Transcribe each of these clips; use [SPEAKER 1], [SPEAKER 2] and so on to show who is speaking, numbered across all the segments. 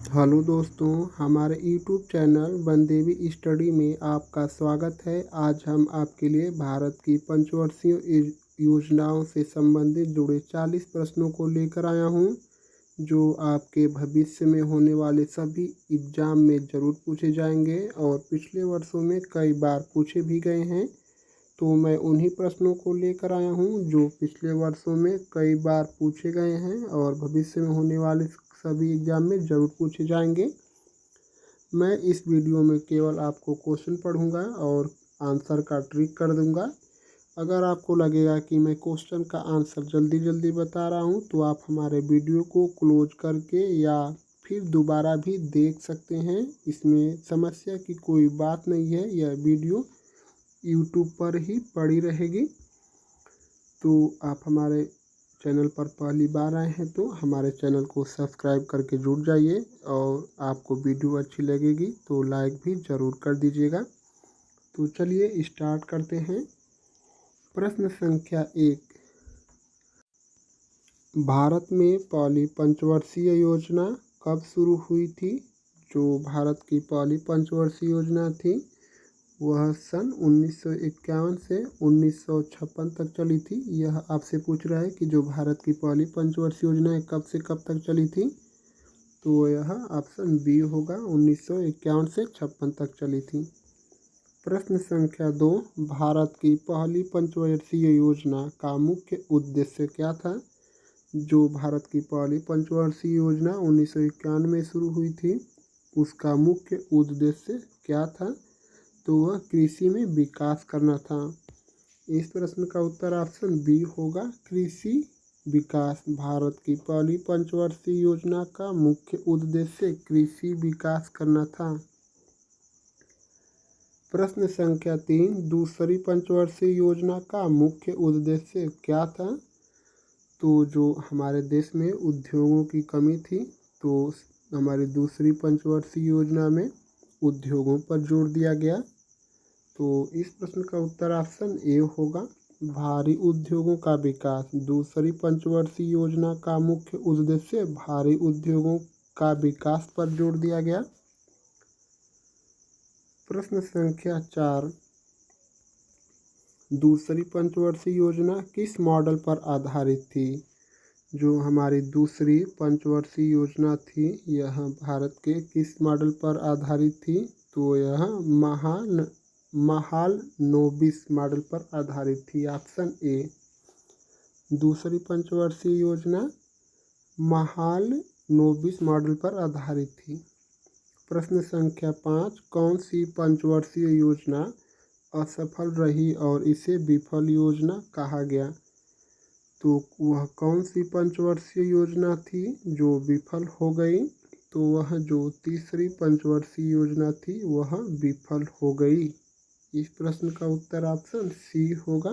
[SPEAKER 1] Hello दोस्तों, हमारे YouTube channel Bandevi study में आपका स्वागत है। आज हम आपके लिए भारत की पंचवर्षीय योजनाओं से संबंधित जुड़े 40 प्रश्नों को लेकर आया हूं, जो आपके भविष्य में होने वाले सभी एग्ज़ाम में ज़रूर पूछे जाएंगे और पिछले वर्षों में कई बार पूछे भी गए हैं। तो मैं उन्हीं प्रश्नों को लेकर आया हूं जो पिछले वर्षों में कई बार पूछे गए हैं और भविष्य में होने वाले सभी एग्ज़ाम में ज़रूर पूछे जाएंगे। मैं इस वीडियो में केवल आपको क्वेश्चन पढ़ूंगा और आंसर का ट्रिक कर दूंगा। अगर आपको लगेगा कि मैं क्वेश्चन का आंसर जल्दी जल्दी बता रहा हूं, तो आप हमारे वीडियो को क्लोज करके या फिर दोबारा भी देख सकते हैं। इसमें समस्या की कोई बात नहीं है, यह वीडियो यूट्यूब पर ही पड़ी रहेगी। तो आप हमारे चैनल पर पहली बार आए हैं तो हमारे चैनल को सब्सक्राइब करके जुड़ जाइए, और आपको वीडियो अच्छी लगेगी तो लाइक भी ज़रूर कर दीजिएगा। तो चलिए स्टार्ट करते हैं। प्रश्न संख्या 1, भारत में पहली पंचवर्षीय योजना कब शुरू हुई थी? जो भारत की पहली पंचवर्षीय योजना थी वह सन 1951 से 1956 तक चली थी। यह आपसे पूछ रहा है कि जो भारत की पहली पंचवर्षीय योजना है कब से कब तक चली थी, तो यह ऑप्शन बी होगा, 1951 से 56 तक चली थी। प्रश्न संख्या 2, भारत की पहली पंचवर्षीय योजना का मुख्य उद्देश्य क्या था? जो भारत की पहली पंचवर्षीय योजना 1951 में शुरू हुई थी, उसका मुख्य उद्देश्य क्या था? तो वह कृषि में विकास करना था। इस प्रश्न का उत्तर ऑप्शन बी होगा, कृषि विकास। भारत की पहली पंचवर्षीय योजना का मुख्य उद्देश्य कृषि विकास करना था। प्रश्न संख्या 3, दूसरी पंचवर्षीय योजना का मुख्य उद्देश्य क्या था? तो जो हमारे देश में उद्योगों की कमी थी, तो हमारी दूसरी पंचवर्षीय योजना में उद्योगों पर जोर दिया गया। तो इस प्रश्न का उत्तर ऑप्शन ए होगा, भारी उद्योगों का विकास। दूसरी पंचवर्षीय योजना का मुख्य उद्देश्य भारी उद्योगों का विकास पर जोर दिया गया। प्रश्न संख्या 4, दूसरी पंचवर्षीय योजना किस मॉडल पर आधारित थी? जो हमारी दूसरी पंचवर्षीय योजना थी यह भारत के किस मॉडल पर आधारित थी? तो यह महालनोबिस मॉडल पर आधारित थी, ऑप्शन ए। दूसरी पंचवर्षीय योजना महालनोबिस मॉडल पर आधारित थी। प्रश्न संख्या 5, कौन सी पंचवर्षीय योजना असफल रही और इसे विफल योजना कहा गया? तो वह कौन सी पंचवर्षीय योजना थी जो विफल हो गई? तो वह जो तीसरी पंचवर्षीय योजना थी वह विफल हो गई। इस प्रश्न का उत्तर ऑप्शन सी होगा।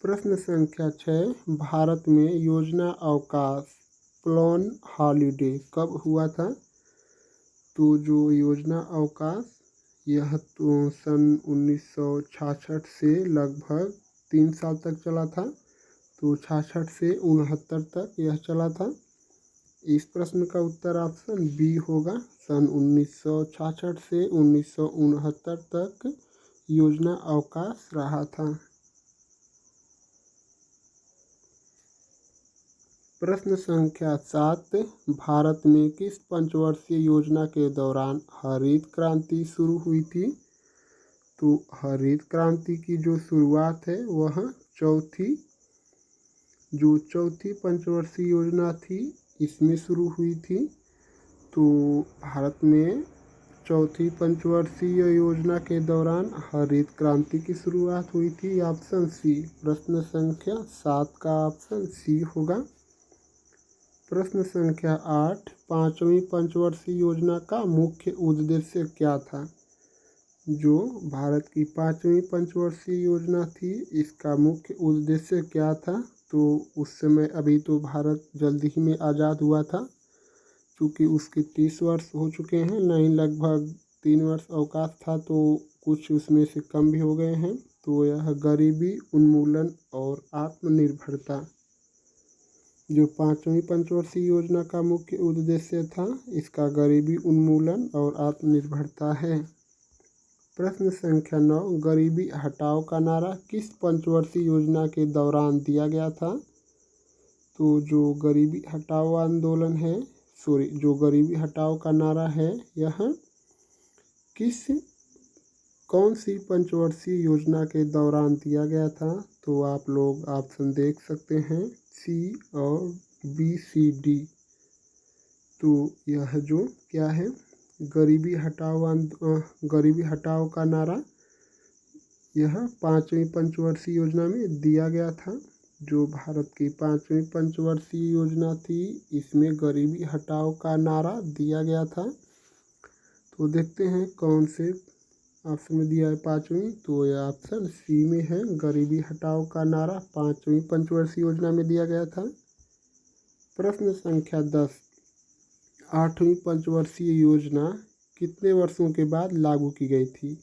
[SPEAKER 1] प्रश्न संख्या 6, भारत में योजना अवकाश प्लान हॉलीडे कब हुआ था? तो जो योजना अवकाश यह तो सन 1966 से लगभग 3 साल तक चला था। तो 66 से 69 तक यह चला था। इस प्रश्न का उत्तर ऑप्शन बी होगा, सन 1966 से 1969 तक योजना अवकाश रहा था। प्रश्न संख्या 7, भारत में किस पंचवर्षीय योजना के दौरान हरित क्रांति शुरू हुई थी? तो हरित क्रांति की जो शुरुआत है वह चौथी पंचवर्षीय योजना थी इसमें शुरू हुई थी। तो भारत में चौथी पंचवर्षीय योजना के दौरान हरित क्रांति की शुरुआत हुई थी, ऑप्शन सी। प्रश्न संख्या 7 का ऑप्शन सी होगा। प्रश्न संख्या 8, पांचवी पंचवर्षीय योजना का मुख्य उद्देश्य क्या था? जो भारत की पांचवी पंचवर्षीय योजना थी इसका मुख्य उद्देश्य क्या था? तो उस समय अभी तो भारत जल्दी ही में आज़ाद हुआ था, क्योंकि उसके 30 वर्ष हो चुके हैं, नहीं लगभग 3 वर्ष अवकाश था तो कुछ उसमें से कम भी हो गए हैं। तो यह गरीबी उन्मूलन और आत्मनिर्भरता, जो पाँचवीं पंचवर्षीय योजना का मुख्य उद्देश्य था, इसका गरीबी उन्मूलन और आत्मनिर्भरता है। प्रश्न संख्या 9, गरीबी हटाओ का नारा किस पंचवर्षीय योजना के दौरान दिया गया था? तो जो गरीबी हटाओ आंदोलन है, जो गरीबी हटाओ का नारा है, यह कौन सी पंचवर्षीय योजना के दौरान दिया गया था? तो आप लोग ऑप्शन देख सकते हैं, सी और बी, सी, डी। तो यह जो क्या है, गरीबी हटाओ का नारा यह पाँचवीं पंचवर्षीय योजना में दिया गया था। जो भारत की पाँचवीं पंचवर्षीय योजना थी, इसमें गरीबी हटाओ का नारा दिया गया था। तो देखते हैं कौन से ऑप्शन में दिया है पाँचवीं। तो यह ऑप्शन सी में है, गरीबी हटाओ का नारा पाँचवीं पंचवर्षीय योजना में दिया गया था। प्रश्न संख्या 10, आठवीं पंचवर्षीय योजना कितने वर्षों के बाद लागू की गई थी?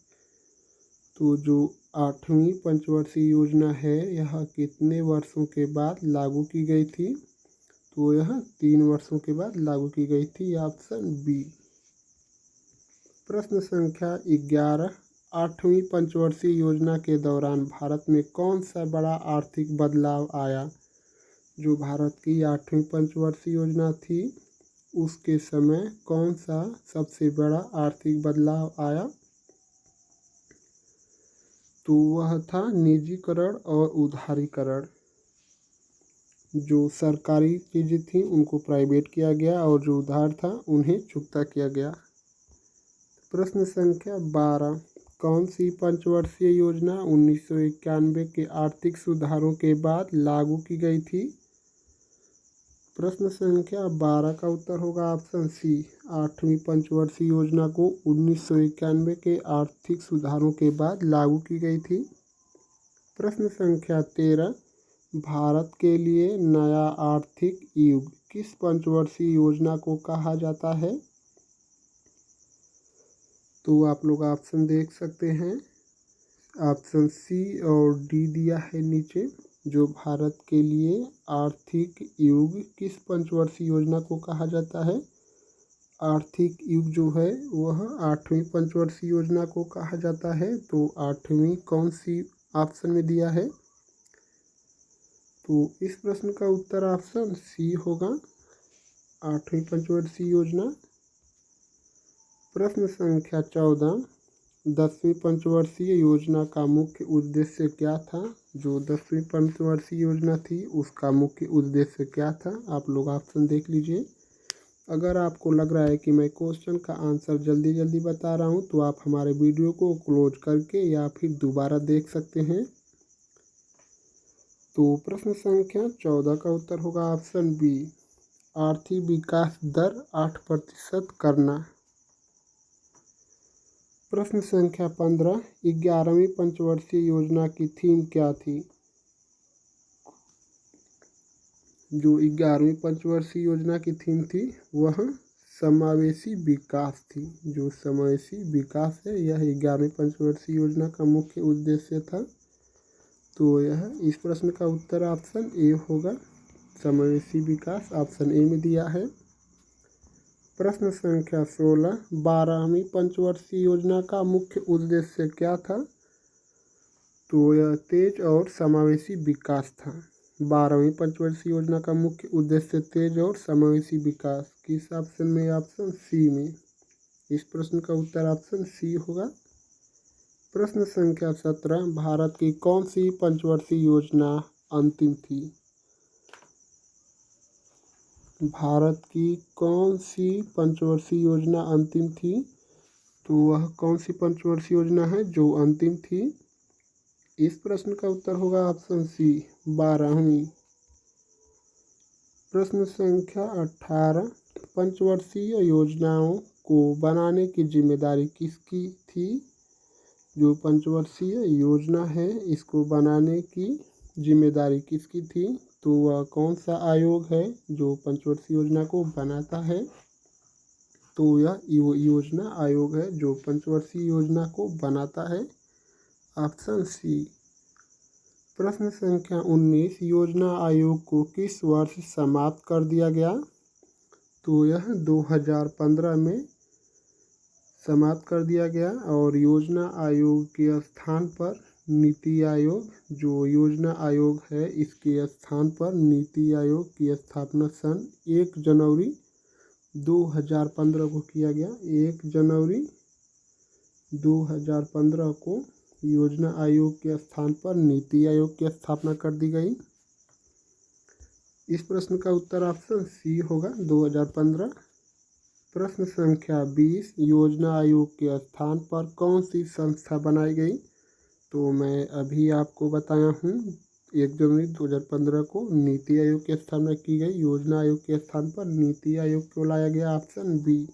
[SPEAKER 1] तो जो आठवीं पंचवर्षीय योजना है, यह कितने वर्षों के बाद लागू की गई थी? तो यह 3 वर्षों के बाद लागू की गई थी, ऑप्शन बी। प्रश्न संख्या 11, आठवीं पंचवर्षीय योजना के दौरान भारत में कौन सा बड़ा आर्थिक बदलाव आया? जो भारत की आठवीं पंचवर्षीय योजना थी, उसके समय कौन सा सबसे बड़ा आर्थिक बदलाव आया? तो वह था निजीकरण और उदारीकरण। जो सरकारी चीज़ें थी उनको प्राइवेट किया गया और जो उधार था उन्हें चुकता किया गया। प्रश्न संख्या 12, कौन सी पंचवर्षीय योजना 1991 के आर्थिक सुधारों के बाद लागू की गई थी? प्रश्न संख्या 12 का उत्तर होगा ऑप्शन सी, आठवीं पंचवर्षीय योजना को 1991 के आर्थिक सुधारों के बाद लागू की गई थी। प्रश्न संख्या 13, भारत के लिए नया आर्थिक युग किस पंचवर्षीय योजना को कहा जाता है? तो आप लोग ऑप्शन देख सकते हैं, ऑप्शन सी और डी दिया है नीचे। जो भारत के लिए आर्थिक युग किस पंचवर्षीय योजना को कहा जाता है? आर्थिक युग जो है वह आठवीं पंचवर्षीय योजना को कहा जाता है। तो आठवीं कौन सी ऑप्शन में दिया है? तो इस प्रश्न का उत्तर ऑप्शन सी होगा, आठवीं पंचवर्षीय योजना। प्रश्न संख्या 14, 10वीं पंचवर्षीय योजना का मुख्य उद्देश्य क्या था? जो 10वीं पंचवर्षीय योजना थी उसका मुख्य उद्देश्य क्या था? आप लोग ऑप्शन देख लीजिए। अगर आपको लग रहा है कि मैं क्वेश्चन का आंसर जल्दी जल्दी बता रहा हूं, तो आप हमारे वीडियो को क्लोज करके या फिर दोबारा देख सकते हैं। तो प्रश्न संख्या 14 का उत्तर होगा ऑप्शन बी, आर्थिक विकास दर 8% करना। प्रश्न संख्या 15, 11वीं पंचवर्षीय योजना की थीम क्या थी? जो 11वीं पंचवर्षीय योजना की थीम थी वह समावेशी विकास थी। जो समावेशी विकास है, यह 11वीं पंचवर्षीय योजना का मुख्य उद्देश्य था। तो यह इस प्रश्न का उत्तर ऑप्शन ए होगा, समावेशी विकास ऑप्शन ए में दिया है। प्रश्न संख्या 16, 12वीं पंचवर्षीय योजना का मुख्य उद्देश्य क्या था? तो यह तेज और समावेशी विकास था। 12वीं पंचवर्षीय योजना का मुख्य उद्देश्य तेज और समावेशी विकास। किस ऑप्शन में? ऑप्शन सी में। इस प्रश्न का उत्तर ऑप्शन सी होगा। प्रश्न संख्या 17, भारत की कौन सी पंचवर्षीय योजना अंतिम थी? भारत की कौन सी पंचवर्षीय योजना अंतिम थी? तो वह कौन सी पंचवर्षीय योजना है जो अंतिम थी? इस प्रश्न का उत्तर होगा ऑप्शन सी, 12वीं। प्रश्न संख्या 18, पंचवर्षीय योजनाओं को बनाने की जिम्मेदारी किसकी थी? जो पंचवर्षीय योजना है इसको बनाने की जिम्मेदारी किसकी थी? तो वह कौन सा आयोग है जो पंचवर्षीय योजना को बनाता है? तो यह योजना आयोग है जो पंचवर्षीय योजना को बनाता है, ऑप्शन सी। प्रश्न संख्या 19, योजना आयोग को किस वर्ष समाप्त कर दिया गया? तो यह 2015 में समाप्त कर दिया गया और योजना आयोग के स्थान पर नीति आयोग, जो योजना आयोग है इसके स्थान पर नीति आयोग की स्थापना सन 1 जनवरी 2015 को किया गया। 1 जनवरी 2015 को योजना आयोग के स्थान पर नीति आयोग की स्थापना कर दी गई। इस प्रश्न का उत्तर ऑप्शन सी होगा, 2015। प्रश्न संख्या 20, योजना आयोग के स्थान पर कौन सी संस्था बनाई गई? तो मैं अभी आपको बताया हूँ, 1 जनवरी 2015 को नीति आयोग की स्थापना की गई। योजना आयोग के स्थान पर नीति आयोग को लाया गया, ऑप्शन बी।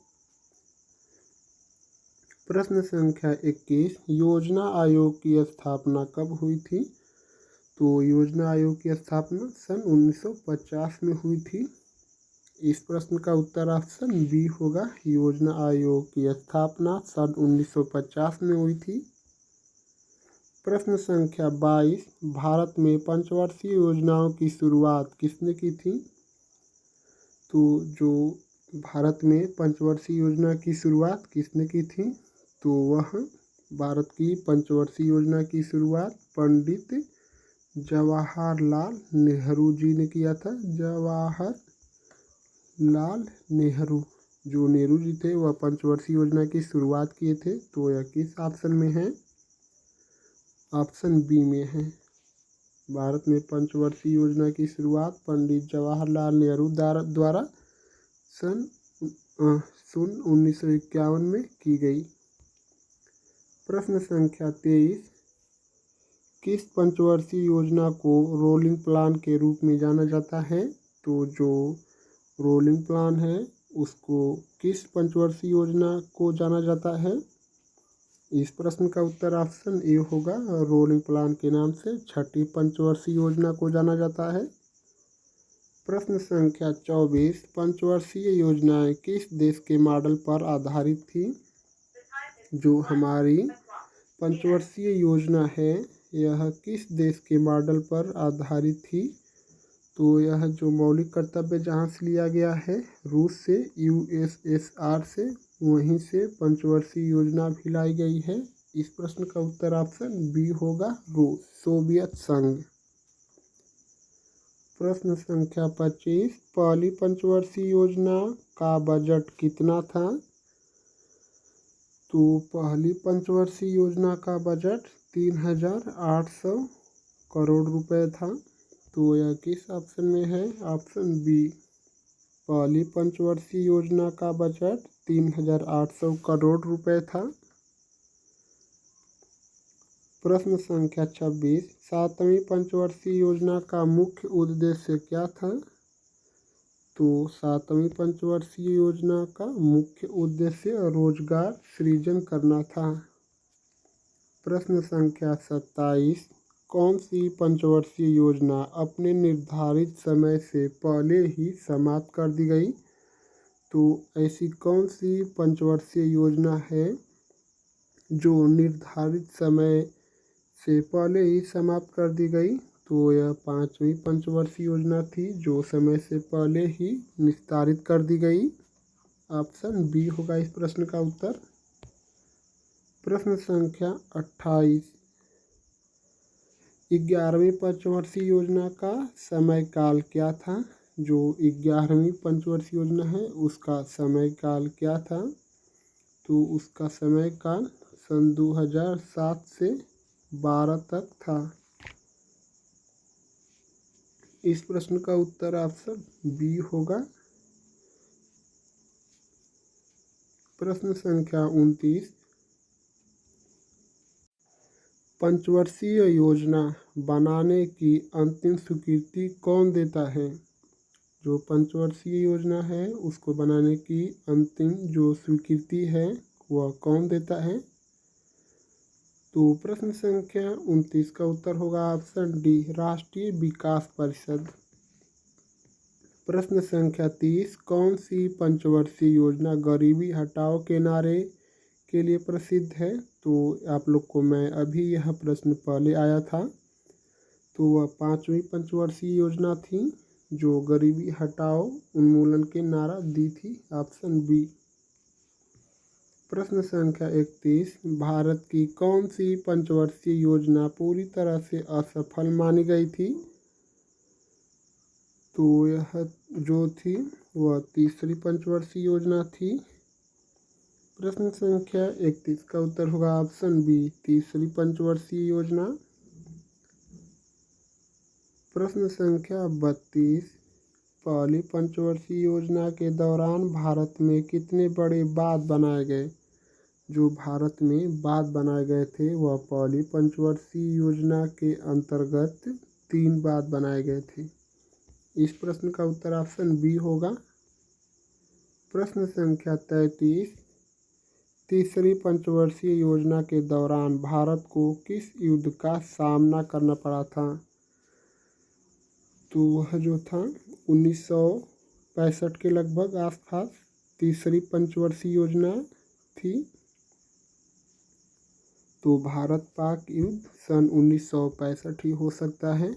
[SPEAKER 1] प्रश्न संख्या 21, योजना आयोग की स्थापना कब हुई थी? तो योजना आयोग की स्थापना सन 1950 में हुई थी। इस प्रश्न का उत्तर ऑप्शन बी होगा, योजना आयोग की स्थापना सन 1950 में हुई थी। प्रश्न संख्या 22, भारत में पंचवर्षीय योजनाओं की शुरुआत किसने की थी? तो जो भारत में पंचवर्षीय योजना की शुरुआत किसने की थी? तो वह भारत की पंचवर्षीय योजना की शुरुआत पंडित जवाहरलाल नेहरू जी ने किया था। जवाहरलाल नेहरू, जो नेहरू जी थे वह पंचवर्षीय योजना की शुरुआत किए थे। तो यह किस ऑप्शन में है? ऑप्शन बी में है। भारत में पंचवर्षीय योजना की शुरुआत पंडित जवाहरलाल नेहरू द्वारा सन 1951 में की गई। प्रश्न संख्या 23, किस पंचवर्षीय योजना को रोलिंग प्लान के रूप में जाना जाता है? तो जो रोलिंग प्लान है उसको किस पंचवर्षीय योजना को जाना जाता है? इस प्रश्न का उत्तर ऑप्शन ए होगा, रोलिंग प्लान के नाम से छठी पंचवर्षीय योजना को जाना जाता है। प्रश्न संख्या 24, पंचवर्षीय योजनाएं किस देश के मॉडल पर आधारित थी? जो हमारी पंचवर्षीय योजना है यह किस देश के मॉडल पर आधारित थी? तो यह जो मौलिक कर्तव्य जहाँ से लिया गया है रूस से, यूएसएसआर से, वहीं से पंचवर्षीय योजना भी लाई गई है। इस प्रश्न का उत्तर ऑप्शन बी होगा, रूस, सोवियत संघ। प्रश्न संख्या 25, पहली पंचवर्षीय योजना का बजट कितना था? तो पहली पंचवर्षीय योजना का बजट 3,800 करोड़ रुपए था। तो यह किस ऑप्शन में है? Option B. पहली पंचवर्षीय योजना का बजट 3,800 करोड़ रुपए था। प्रश्न संख्या 26, सातवीं पंचवर्षीय योजना का मुख्य उद्देश्य क्या था? तो सातवीं पंचवर्षीय योजना का मुख्य उद्देश्य रोजगार सृजन करना था। प्रश्न संख्या 27, कौन सी पंचवर्षीय योजना अपने निर्धारित समय से पहले ही समाप्त कर दी गई? तो ऐसी कौन सी पंचवर्षीय योजना है जो निर्धारित समय से पहले ही समाप्त कर दी गई? तो यह पांचवी पंचवर्षीय योजना थी जो समय से पहले ही निस्तारित कर दी गई। ऑप्शन बी होगा इस प्रश्न का उत्तर। प्रश्न संख्या 28, 11वीं पंचवर्षीय योजना का समय काल क्या था? जो 11वीं पंचवर्षीय योजना है उसका समय काल क्या था? तो उसका समय काल सन 2007 से 12 तक था। इस प्रश्न का उत्तर ऑप्शन बी होगा। प्रश्न संख्या 29, पंचवर्षीय योजना बनाने की अंतिम स्वीकृति कौन देता है? जो पंचवर्षीय योजना है उसको बनाने की अंतिम जो स्वीकृति है वह कौन देता है? तो प्रश्न संख्या 29 का उत्तर होगा ऑप्शन डी, राष्ट्रीय विकास परिषद। प्रश्न संख्या 30, कौन सी पंचवर्षीय योजना गरीबी हटाओ के नारे के लिए प्रसिद्ध है? तो आप लोग को मैं अभी यह प्रश्न पहले आया था। तो वह पाँचवीं पंचवर्षीय योजना थी जो गरीबी हटाओ उन्मूलन के नारा दी थी। Option B. प्रश्न संख्या 31, भारत की कौन सी पंचवर्षीय योजना पूरी तरह से असफल मानी गई थी? तो यह जो थी वह तीसरी पंचवर्षीय योजना थी। प्रश्न संख्या 31 का उत्तर होगा ऑप्शन बी, तीसरी पंचवर्षीय योजना। प्रश्न संख्या 32, पहली पंचवर्षीय योजना के दौरान भारत में कितने बड़े बांध बनाए गए? जो भारत में बांध बनाए गए थे वह पहली पंचवर्षीय योजना के अंतर्गत 3 बांध बनाए गए थे। इस प्रश्न का उत्तर ऑप्शन बी होगा। प्रश्न संख्या 33, तीसरी पंचवर्षीय योजना के दौरान भारत को किस युद्ध का सामना करना पड़ा था? तो वह जो था 1965 के लगभग आसपास तीसरी पंचवर्षीय योजना थी। तो भारत पाक युद्ध सन 1965 ही हो सकता है।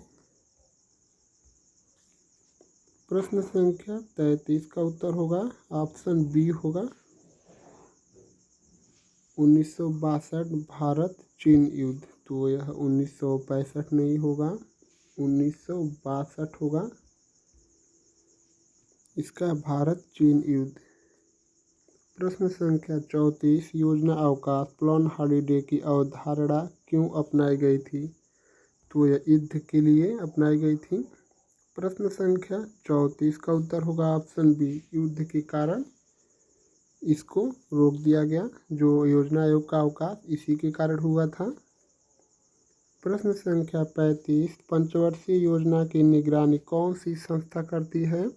[SPEAKER 1] प्रश्न संख्या 33 का उत्तर होगा ऑप्शन बी होगा 1962 भारत चीन युद्ध। तो यह 1965 नहीं होगा, 1962 होगा इसका भारत चीन युद्ध। प्रश्न संख्या 34, योजना अवकाश प्लान हॉलीडे की अवधारणा क्यों अपनाई गई थी? तो यह युद्ध के लिए अपनाई गई थी। प्रश्न संख्या 34 का उत्तर होगा ऑप्शन बी, युद्ध के कारण इसको रोक दिया गया। जो योजना आयोग का अवकाश इसी के कारण हुआ था। प्रश्न संख्या 35, पंचवर्षीय योजना की निगरानी कौन सी संस्था करती है?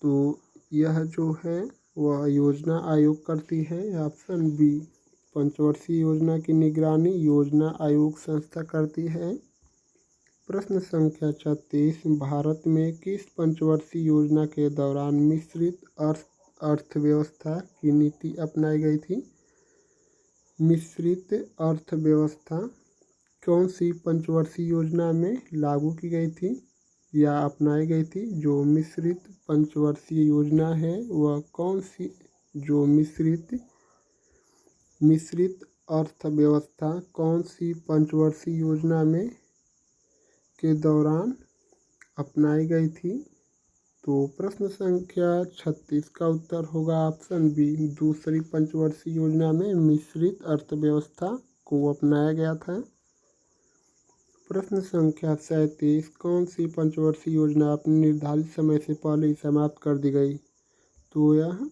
[SPEAKER 1] तो यह जो है वह योजना आयोग करती है। ऑप्शन बी, पंचवर्षीय योजना की निगरानी योजना आयोग संस्था करती है। प्रश्न संख्या 36, भारत में किस पंचवर्षीय योजना के दौरान मिश्रित अर्थव्यवस्था की नीति अपनाई गई थी? मिश्रित अर्थव्यवस्था कौन सी पंचवर्षीय योजना में लागू की गई थी या अपनाई गई थी? जो मिश्रित पंचवर्षीय योजना है वह कौन सी, जो मिश्रित अर्थव्यवस्था कौन सी पंचवर्षीय योजना में के दौरान अपनाई गई थी? तो प्रश्न संख्या 36 का उत्तर होगा ऑप्शन बी, दूसरी पंचवर्षीय योजना में मिश्रित अर्थव्यवस्था को अपनाया गया था। प्रश्न संख्या 37, कौन सी पंचवर्षीय योजना अपने निर्धारित समय से पहले ही समाप्त कर दी गई? तो यह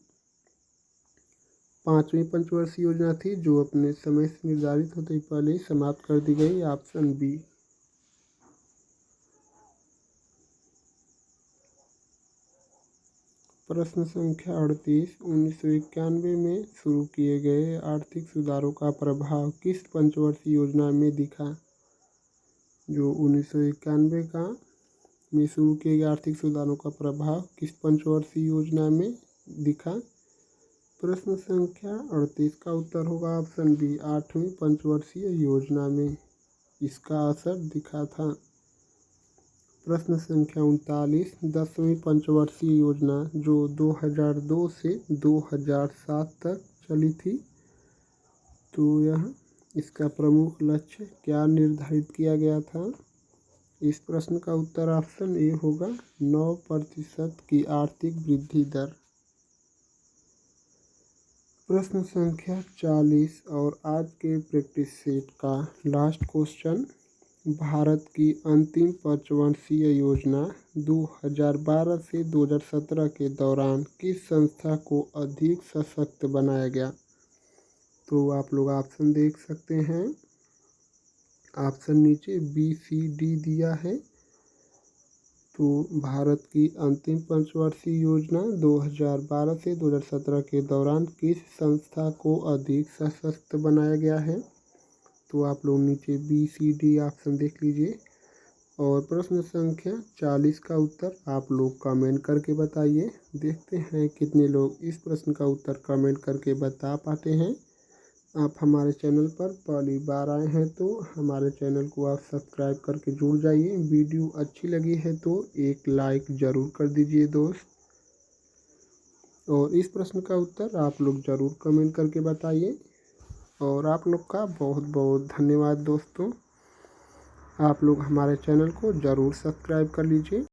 [SPEAKER 1] पाँचवीं पंचवर्षीय योजना थी जो अपने समय से निर्धारित होते ही पहले ही समाप्त कर दी गई। Option B. प्रश्न संख्या 38, 1991 में शुरू किए गए आर्थिक सुधारों का प्रभाव किस पंचवर्षीय योजना में दिखा? जो 1991 का में शुरू किए गए आर्थिक सुधारों का प्रभाव किस पंचवर्षीय योजना में दिखा? प्रश्न संख्या 38 का उत्तर होगा ऑप्शन बी, आठवीं पंचवर्षीय योजना में इसका असर दिखा था। प्रश्न संख्या 39, 10वीं पंचवर्षीय योजना जो 2002 से 2007 तक चली थी, तो यह इसका प्रमुख लक्ष्य क्या निर्धारित किया गया था? इस प्रश्न का उत्तर ऑप्शन ए होगा 9% की आर्थिक वृद्धि दर। प्रश्न संख्या 40 और आज के प्रैक्टिस सेट का लास्ट क्वेश्चन, भारत की अंतिम पंचवर्षीय योजना 2012 से 2017 के दौरान किस संस्था को अधिक सशक्त बनाया गया? तो आप लोग ऑप्शन देख सकते हैं। ऑप्शन नीचे बी सी डी दिया है। तो भारत की अंतिम पंचवर्षीय योजना 2012 से 2017 के दौरान किस संस्था को अधिक सशक्त बनाया गया है? तो आप लोग नीचे बी सी डी ऑप्शन देख लीजिए। और प्रश्न संख्या 40 का उत्तर आप लोग कमेंट करके बताइए। देखते हैं कितने लोग इस प्रश्न का उत्तर कमेंट करके बता पाते हैं। आप हमारे चैनल पर पहली बार आए हैं तो हमारे चैनल को आप सब्सक्राइब करके जुड़ जाइए। वीडियो अच्छी लगी है तो एक लाइक ज़रूर कर दीजिए दोस्त, और इस प्रश्न का उत्तर आप लोग ज़रूर कमेंट करके बताइए। और आप लोग का बहुत बहुत धन्यवाद दोस्तों। आप लोग हमारे चैनल को ज़रूर सब्सक्राइब कर लीजिए।